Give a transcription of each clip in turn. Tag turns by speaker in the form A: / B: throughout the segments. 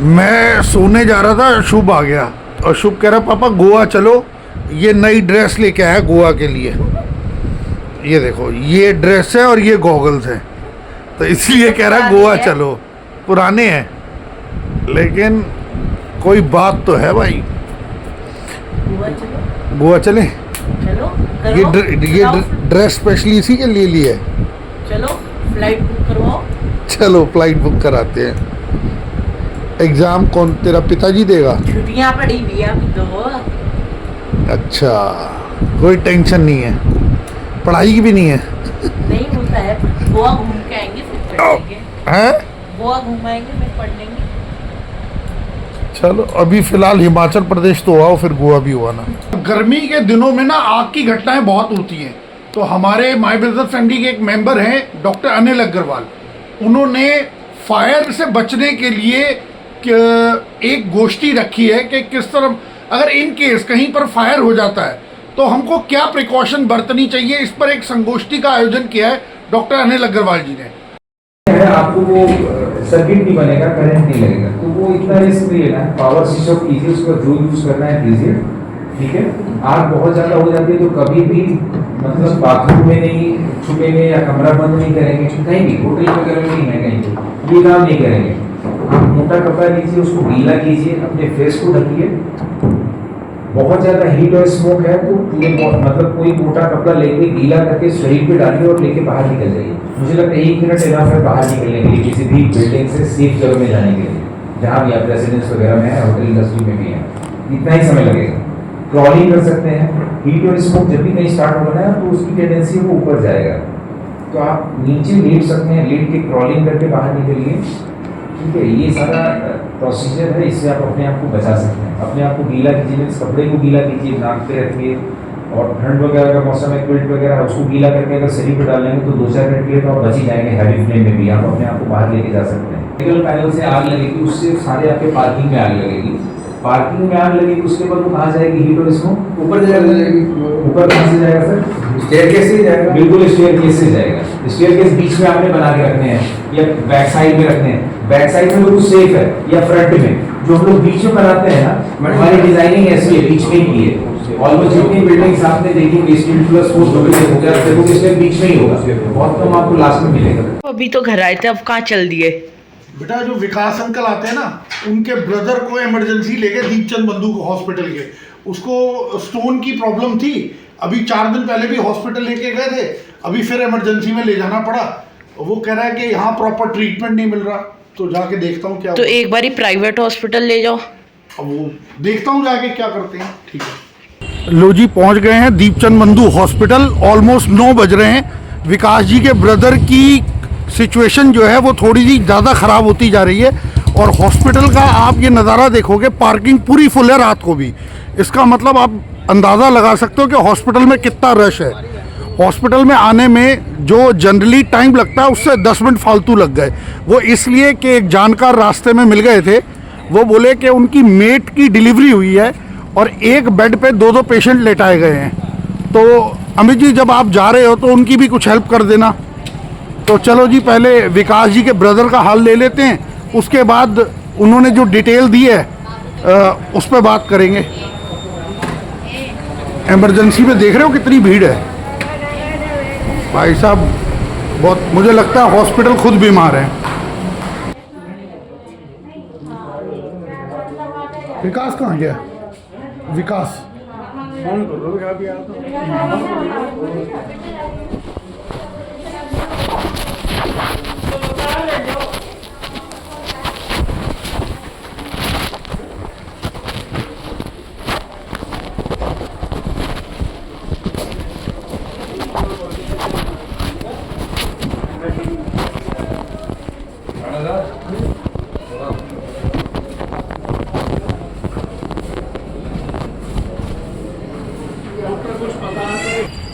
A: मैं सोने जा रहा था, शुभ आ गया और शुभ कह रहा पापा गोवा चलो, ये नई ड्रेस लेके आया गोवा के लिए। ये देखो ये ड्रेस है और ये गॉगल्स हैं, तो इसलिए कह रहा गोवा चलो। पुराने हैं लेकिन कोई बात तो है भाई। गोवा चले।
B: चलो
A: ये ड्रेस स्पेशली इसी के लिए ली है।
B: चलो फ्लाइट बुक करवाओ।
A: चलो फ्लाइट बुक कराते हैं। एग्जाम कौन तेरा पिताजी देगा?
B: छुट्टियां पड़ी भी है अभी तो।
A: अच्छा कोई टेंशन नहीं है, पढ़ाई की भी नहीं है।
B: नहीं होता है, गोवा घूम के आएंगे फिर पढ़ेंगे।
A: हैं?
B: गोवा घुमाएंगे फिर पढ़ लेंगे।
A: चलो अभी फिलहाल हिमाचल प्रदेश तो हुआ, फिर गोवा भी हुआ ना। गर्मी के दिनों में ना आग की घटनाएं बहुत होती हैं, तो हमारे माय ब्रदर फैमिली के एक मेंबर हैं डॉक्टर अनिल अग्रवाल, उन्होंने फायर से बचने के लिए एक गोष्ठी रखी है कि किस तरह अगर इन केस कहीं पर फायर हो जाता है तो हमको क्या प्रिकॉशन बरतनी चाहिए। इस पर एक संगोष्ठी का आयोजन किया है डॉक्टर अनिल अग्रवाल जी ने।
C: आपको वो सर्किट नहीं बनेगा, करंट नहीं लगेगा, तो वो इतना रिस्क नहीं लेना है। पावर स्विच ऑफ कीजिए, उसका जो यूज करना है कीजिए, ठीक है। आग बहुत ज्यादा हो जाती है तो कभी भी मतलब बाथरूम में नहीं छुपेंगे या कमरा बंद नहीं करेंगे, कहीं भी होटल वगैरह में नहीं है, कहीं भी ये काम नहीं करेंगे। आप मोटा कपड़ा लीजिए, उसको गीला कीजिए, अपने फेस को ढकिए। बहुत ज्यादा हीट और स्मोक है तो पूरे मतलब कोई मोटा कपड़ा लेके गीला करके शरीर पे डालिए और लेके बाहर निकल जाइए। मुझे लगता है 1 मिनट इनफ है बाहर निकलने के लिए, किसी भी बिल्डिंग से सेफ जगह में जाने के लिए, जहाँ भी आप रेसिडेंस वगैरह में है, होटल इंडस्ट्री में भी है, इतना ही समय लगेगा। क्रॉलिंग कर सकते हैं। हीट और स्मोक जब भी कहीं स्टार्ट होगा ना तो उसकी टेंडेंसी वो ऊपर जाएगा, तो आप नीचे लेट सकते हैं, लेट के क्रॉलिंग करके बाहर निकलिए, ठीक है। ये सारा प्रोसीजर है, इससे आप अपने आप को बचा सकते हैं। अपने आप को गीला कीजिए, कपड़े को गीला कीजिए, नाक पे रखिए, और ठंड वगैरह का मौसम है, क्विल्ट वगैरह उसको गीला करके अगर शरीर पर डाल लेंगे तो 2-4 मिनट के लिए तो आप बच ही जाएंगे। हैवी फ्लेम में भी आप अपने आप को बाहर लेके जा सकते हैं। मेटल पैनल से आग लगेगी, उससे सारे आपके पार्किंग में आग लगेगी। पार्किंग में आग लगेगी, उसके बाद वो कहाँ जाएगी? हीट और स्मोक ऊपर जाएगी। ऊपर कहाँ से जाएगा सर? स्टेयरकेस से जाएगा। बिल्कुल स्टेयरकेस से जाएगा। स्टेयरकेस बीच में आपने बना के रखने हैं या बैक साइड में रखने हैं। बैक साइड में बिल्कुल सेफ है, या फ्रंट में जो हम लोग बीच में बनाते हैं ना, हमारी डिजाइनिंग ऐसी है, बीच में ही की है। ऑलमोस्ट जितनी बिल्डिंग्स आपने देखी स्टील प्लस फोर्स हो गया, देखोगे इसके बीच में ही होगा, बहुत कम आपको लास्ट में मिलेगा।
B: अभी तो घर आए थे, अब कहाँ चल दिए?
A: बेटा जो विकास अंकल आते हैं ना, उनके ब्रदर को इमरजेंसी लेके दीपचंद बंधु को हॉस्पिटल के, उसको स्टोन की प्रॉब्लम थी। अभी 4 दिन पहले भी हॉस्पिटल लेके गए थे, अभी फिर इमरजेंसी में ले जाना पड़ा। वो कह रहा है कि यहाँ प्रॉपर ट्रीटमेंट नहीं मिल रहा, तो जाके देखता हूँ क्या।
B: तो एक बारी प्राइवेट हॉस्पिटल ले जाओ।
A: अब वो देखता हूँ जाके क्या करते हैं। ठीक है, लो जी पहुँच गए हैं दीपचंद बंधु हॉस्पिटल। ऑलमोस्ट 9 बज रहे हैं। विकास जी के ब्रदर की सिचुएशन जो है वो थोड़ी सी ज़्यादा ख़राब होती जा रही है, और हॉस्पिटल का आप ये नज़ारा देखोगे, पार्किंग पूरी फुल है रात को भी। इसका मतलब आप अंदाज़ा लगा सकते हो कि हॉस्पिटल में कितना रश है। हॉस्पिटल में आने में जो जनरली टाइम लगता है उससे 10 मिनट फालतू लग गए। वो इसलिए कि एक जानकार रास्ते में मिल गए थे, वो बोले कि उनकी मेट की डिलीवरी हुई है और एक बेड पे 2-2 पेशेंट लेटाए गए हैं। तो अमित जी जब आप जा रहे हो तो उनकी भी कुछ हेल्प कर देना। तो चलो जी पहले विकास जी के ब्रदर का हाल ले लेते हैं, उसके बाद उन्होंने जो डिटेल दी है उस पर बात करेंगे। इमरजेंसी में देख रहे हो कितनी भीड़ है भाई साहब, बहुत मुझे लगता है हॉस्पिटल खुद बीमार है। विकास कहाँ गया? विकास फोन करो।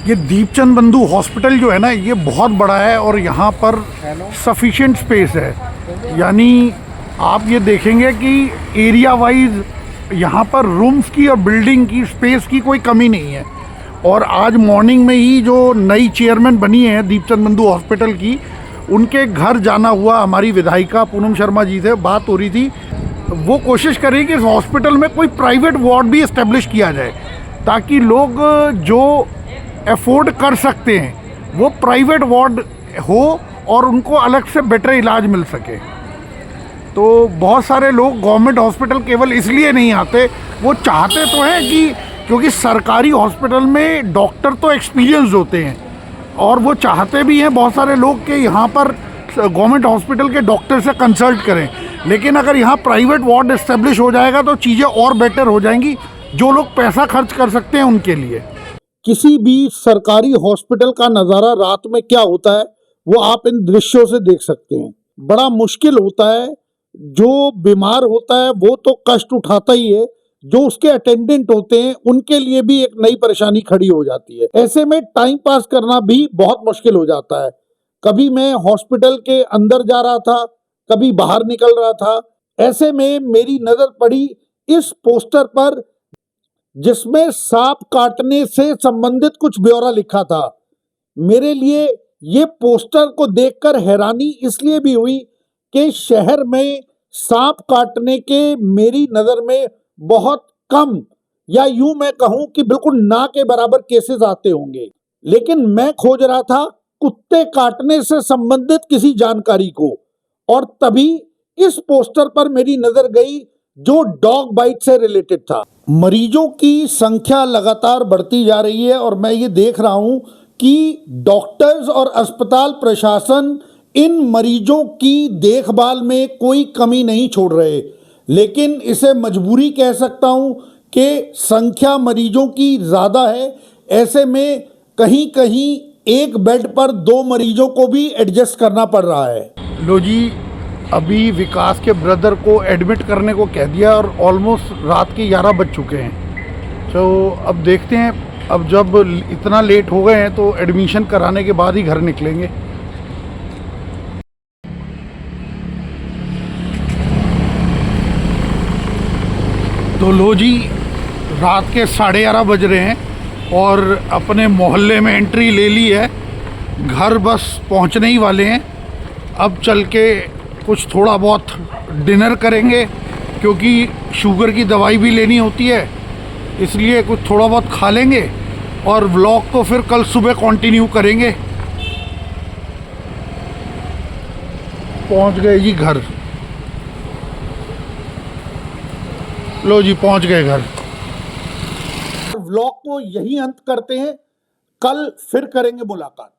A: ये दीपचंद बंधु हॉस्पिटल जो है ना, ये बहुत बड़ा है और यहाँ पर सफिशिएंट स्पेस है। यानी आप ये देखेंगे कि एरिया वाइज यहाँ पर रूम्स की और बिल्डिंग की स्पेस की कोई कमी नहीं है। और आज मॉर्निंग में ही जो नई चेयरमैन बनी है दीपचंद बंधु हॉस्पिटल की, उनके घर जाना हुआ। हमारी विधायिका पूनम शर्मा जी से बात हो रही थी, वो कोशिश करें कि इस हॉस्पिटल में कोई प्राइवेट वार्ड भी इस्टेब्लिश किया जाए, ताकि लोग जो अफोर्ड कर सकते हैं वो प्राइवेट वार्ड हो और उनको अलग से बेटर इलाज मिल सके। तो बहुत सारे लोग गवर्नमेंट हॉस्पिटल केवल इसलिए नहीं आते, वो चाहते तो हैं कि क्योंकि सरकारी हॉस्पिटल में डॉक्टर तो एक्सपीरियंस होते हैं और वो चाहते भी हैं बहुत सारे लोग कि यहाँ पर गवर्नमेंट हॉस्पिटल के डॉक्टर से कंसल्ट करें, लेकिन अगर यहाँ प्राइवेट वार्ड इस्टेब्लिश हो जाएगा तो चीज़ें और बेटर हो जाएंगी, जो लोग पैसा खर्च कर सकते हैं उनके लिए। किसी भी सरकारी हॉस्पिटल का नज़ारा रात में क्या होता है वो आप इन दृश्यों से देख सकते हैं। बड़ा मुश्किल होता है, जो बीमार होता है वो तो कष्ट उठाता ही है, जो उसके अटेंडेंट होते हैं उनके लिए भी एक नई परेशानी खड़ी हो जाती है। ऐसे में टाइम पास करना भी बहुत मुश्किल हो जाता है। कभी मैं हॉस्पिटल के अंदर जा रहा था, कभी बाहर निकल रहा था, ऐसे में मेरी नजर पड़ी इस पोस्टर पर जिसमें सांप काटने से संबंधित कुछ ब्यौरा लिखा था। मेरे लिए ये पोस्टर को देखकर हैरानी इसलिए भी हुई कि शहर में सांप काटने के मेरी नज़र में बहुत कम, या यूं मैं कहूं कि बिल्कुल ना के बराबर केसेस आते होंगे, लेकिन मैं खोज रहा था कुत्ते काटने से संबंधित किसी जानकारी को, और तभी इस पोस्टर पर मेरी नजर गई जो डॉग बाइट से रिलेटेड था। मरीजों की संख्या लगातार बढ़ती जा रही है और मैं ये देख रहा हूं कि डॉक्टर्स और अस्पताल प्रशासन इन मरीजों की देखभाल में कोई कमी नहीं छोड़ रहे, लेकिन इसे मजबूरी कह सकता हूं कि संख्या मरीजों की ज़्यादा है। ऐसे में कहीं कहीं एक बेड पर 2 मरीजों को भी एडजस्ट करना पड़ रहा है। लो जी, अभी विकास के ब्रदर को एडमिट करने को कह दिया और ऑलमोस्ट रात के 11 बज चुके हैं। तो अब देखते हैं, अब जब इतना लेट हो गए हैं तो एडमिशन कराने के बाद ही घर निकलेंगे। तो लो जी, रात के 11:30 बज रहे हैं और अपने मोहल्ले में एंट्री ले ली है। घर बस पहुंचने ही वाले हैं। अब चल के कुछ थोड़ा बहुत डिनर करेंगे, क्योंकि शुगर की दवाई भी लेनी होती है, इसलिए कुछ थोड़ा बहुत खा लेंगे और व्लॉग को फिर कल सुबह कंटिन्यू करेंगे। पहुंच गए जी घर। लो जी, पहुंच गए घर। व्लॉग को यही अंत करते हैं, कल फिर करेंगे मुलाकात।